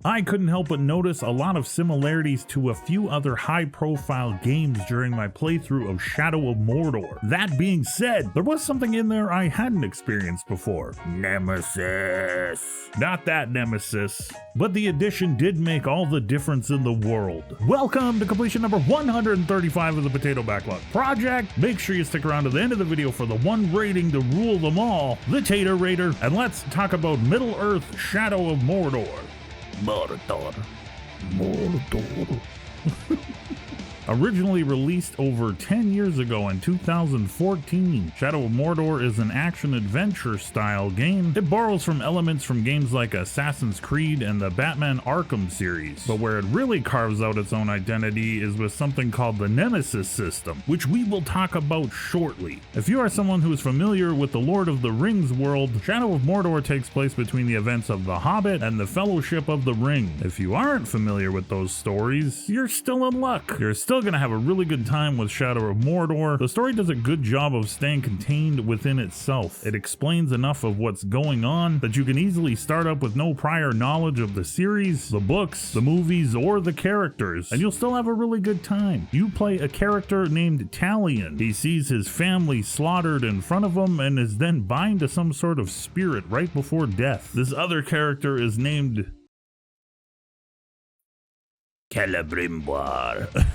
I couldn't help but notice a lot of similarities to a few other high-profile games during my playthrough of Shadow of Mordor. That being said, there was something in there I hadn't experienced before. Nemesis. Not that Nemesis, but the addition did make all the difference in the world. Welcome to completion number 135 of the Potato Backlog Project. Make sure you stick around to the end of the video for the one rating to rule them all, the Tater Raider, and let's talk about Middle-earth Shadow of Mordor. Mordor. Originally released over 10 years ago in 2014, Shadow of Mordor is an action-adventure style game. It borrows from elements from games like Assassin's Creed and the Batman Arkham series, but where it really carves out its own identity is with something called the Nemesis system, which we will talk about shortly. If you are someone who is familiar with the Lord of the Rings world, Shadow of Mordor takes place between the events of The Hobbit and the Fellowship of the Ring. If you aren't familiar with those stories, you're still in luck. You're still gonna have a really good time with Shadow of Mordor. The story does a good job of staying contained within itself. It explains enough of what's going on that you can easily start up with no prior knowledge of the series, the books, the movies, or the characters, and you'll still have a really good time. You play a character named Talion. He sees his family slaughtered in front of him and is then bound to some sort of spirit right before death. This other character is named Celebrimbor.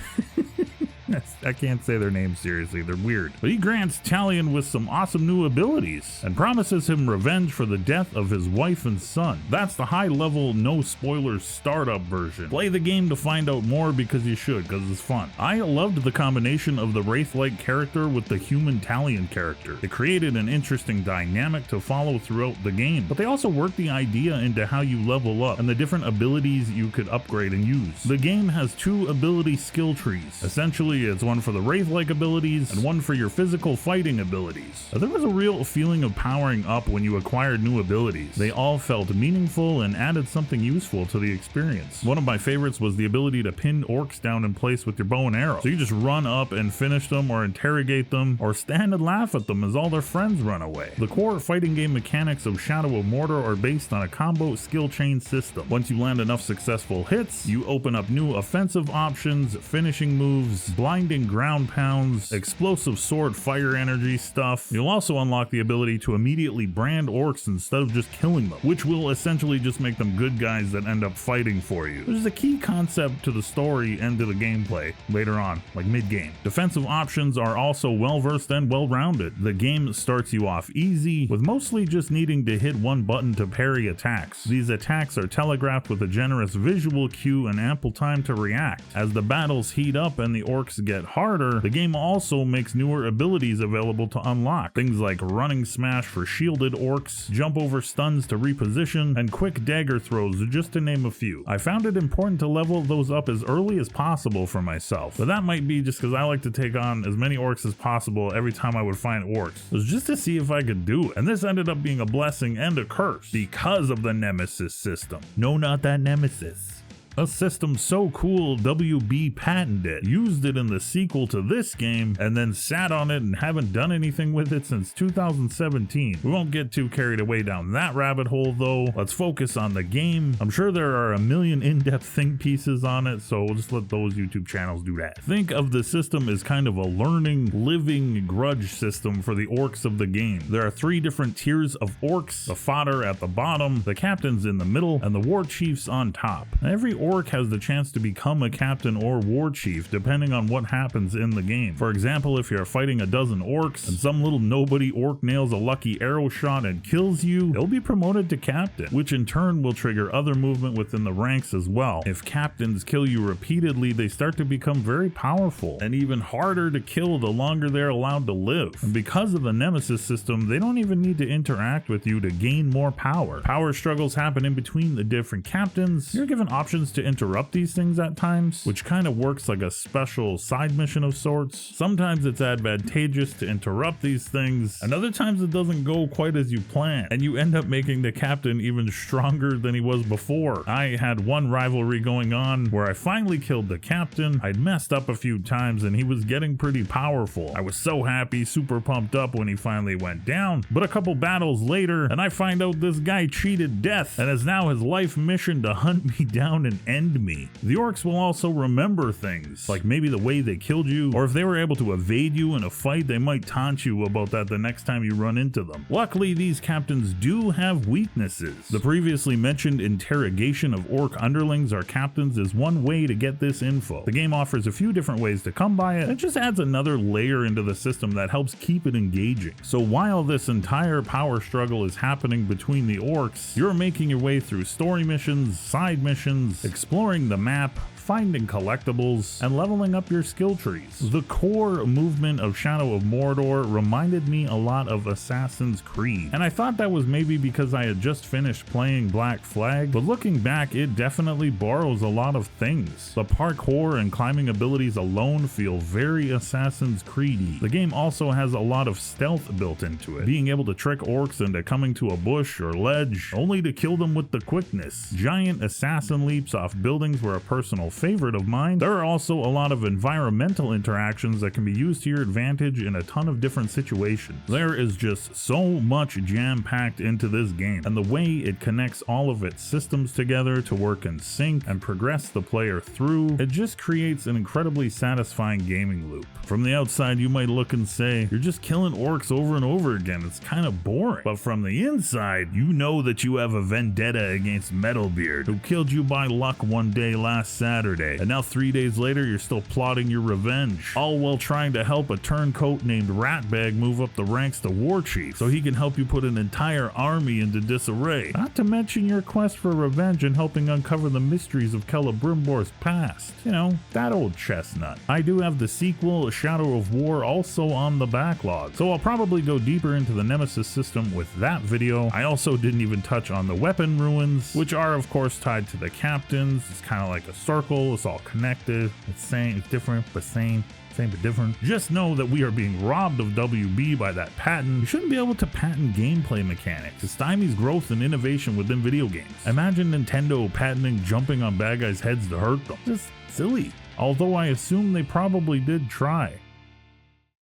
I can't say their names seriously, they're weird. But he grants Talion with some awesome new abilities and promises him revenge for the death of his wife and son. That's the high level, no spoilers startup version. Play the game to find out more because you should, because it's fun. I loved the combination of the Wraith-like character with the human Talion character. It created an interesting dynamic to follow throughout the game, but they also worked the idea into how you level up and the different abilities you could upgrade and use. The game has two ability skill trees. Essentially, it's one for the Wraith-like abilities and one for your physical fighting abilities. There was a real feeling of powering up when you acquired new abilities. They all felt meaningful and added something useful to the experience. One of my favorites was the ability to pin orcs down in place with your bow and arrow. So you just run up and finish them or interrogate them or stand and laugh at them as all their friends run away. The core fighting game mechanics of Shadow of Mordor are based on a combo skill chain system. Once you land enough successful hits, you open up new offensive options, finishing moves, blinding ground pounds, explosive sword fire energy stuff. You'll also unlock the ability to immediately brand orcs instead of just killing them, which will essentially just make them good guys that end up fighting for you. There's a key concept to the story and to the gameplay later on, like mid-game. Defensive options are also well-versed and well-rounded. The game starts you off easy, with mostly just needing to hit one button to parry attacks. These attacks are telegraphed with a generous visual cue and ample time to react. As the battles heat up and the orcs get harder, the game also makes newer abilities available to unlock. Things like running smash for shielded orcs, jump over stuns to reposition, and quick dagger throws, just to name a few. I found it important to level those up as early as possible for myself, but that might be just because I like to take on as many orcs as possible every time I would find orcs. It was just to see if I could do it, and this ended up being a blessing and a curse because of the Nemesis system. No, not that Nemesis. A system so cool, WB patented it, used it in the sequel to this game, and then sat on it and haven't done anything with it since 2017. We won't get too carried away down that rabbit hole though. Let's focus on the game. I'm sure there are a million in-depth think pieces on it, so we'll just let those YouTube channels do that. Think of the system as kind of a learning, living grudge system for the orcs of the game. There are 3 different tiers of orcs, the fodder at the bottom, the captains in the middle, and the war chiefs on top. Every orc has the chance to become a captain or war chief depending on what happens in the game. For example, if you're fighting a dozen orcs and some little nobody orc nails a lucky arrow shot and kills you, they'll be promoted to captain, which in turn will trigger other movement within the ranks as well. If captains kill you repeatedly, they start to become very powerful and even harder to kill the longer they're allowed to live. And because of the Nemesis system, they don't even need to interact with you to gain more power. Power struggles happen in between the different captains. You're given options to interrupt these things at times, which kind of works like a special side mission of sorts. Sometimes it's advantageous to interrupt these things, and other times it doesn't go quite as you plan, and you end up making the captain even stronger than he was before. I had one rivalry going on where I finally killed the captain. I'd messed up a few times and he was getting pretty powerful. I was so happy, super pumped up when he finally went down, but a couple battles later and I find out this guy cheated death and is now his life mission to hunt me down and end me. The orcs will also remember things, like maybe the way they killed you, or if they were able to evade you in a fight, they might taunt you about that the next time you run into them. Luckily, these captains do have weaknesses. The previously mentioned interrogation of orc underlings or captains is one way to get this info. The game offers a few different ways to come by it. It just adds another layer into the system that helps keep it engaging. So while this entire power struggle is happening between the orcs, you're making your way through story missions, side missions, exploring the map, finding collectibles, and leveling up your skill trees. The core movement of Shadow of Mordor reminded me a lot of Assassin's Creed, and I thought that was maybe because I had just finished playing Black Flag, but looking back, it definitely borrows a lot of things. The parkour and climbing abilities alone feel very Assassin's Creed-y. The game also has a lot of stealth built into it, being able to trick orcs into coming to a bush or ledge, only to kill them with the quickness. Giant assassin leaps off buildings were a personal favorite of mine. There are also a lot of environmental interactions that can be used to your advantage in a ton of different situations. There is just so much jam-packed into this game, and the way it connects all of its systems together to work in sync and progress the player through, it just creates an incredibly satisfying gaming loop. From the outside, you might look and say, you're just killing orcs over and over again, it's kind of boring. But from the inside, you know that you have a vendetta against Metalbeard, who killed you by luck one day last Saturday. And now 3 days later, you're still plotting your revenge, all while trying to help a turncoat named Ratbag move up the ranks to War Chief, so he can help you put an entire army into disarray. Not to mention your quest for revenge and helping uncover the mysteries of Celebrimbor's past. You know, that old chestnut. I do have the sequel, Shadow of War, also on the backlog, so I'll probably go deeper into the Nemesis system with that video. I also didn't even touch on the weapon ruins, which are of course tied to the captains. It's kind of like a circle. It's all connected. It's same, it's different, but same but different. Just know that we are being robbed of WB by that patent. You shouldn't be able to patent gameplay mechanics. It stymies growth and innovation within video games. Imagine Nintendo patenting jumping on bad guys' heads to hurt them. Just silly. Although I assume they probably did try.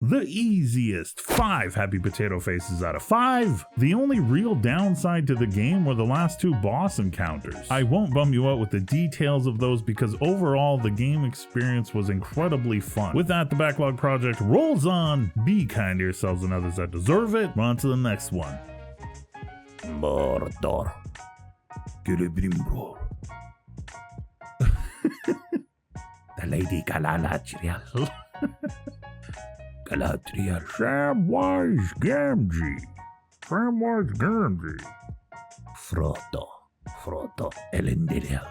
The easiest 5 happy potato faces out of 5. The only real downside to the game were the last 2 boss encounters. I won't bum you out with the details of those because overall the game experience was incredibly fun. With that, the Backlog project rolls on. Be kind to yourselves and others that deserve it. On to the next one. Mordor. Celebrimbor's. The Lady Galadriel. Galadriel. Samwise Gamgee. Frodo Elendil.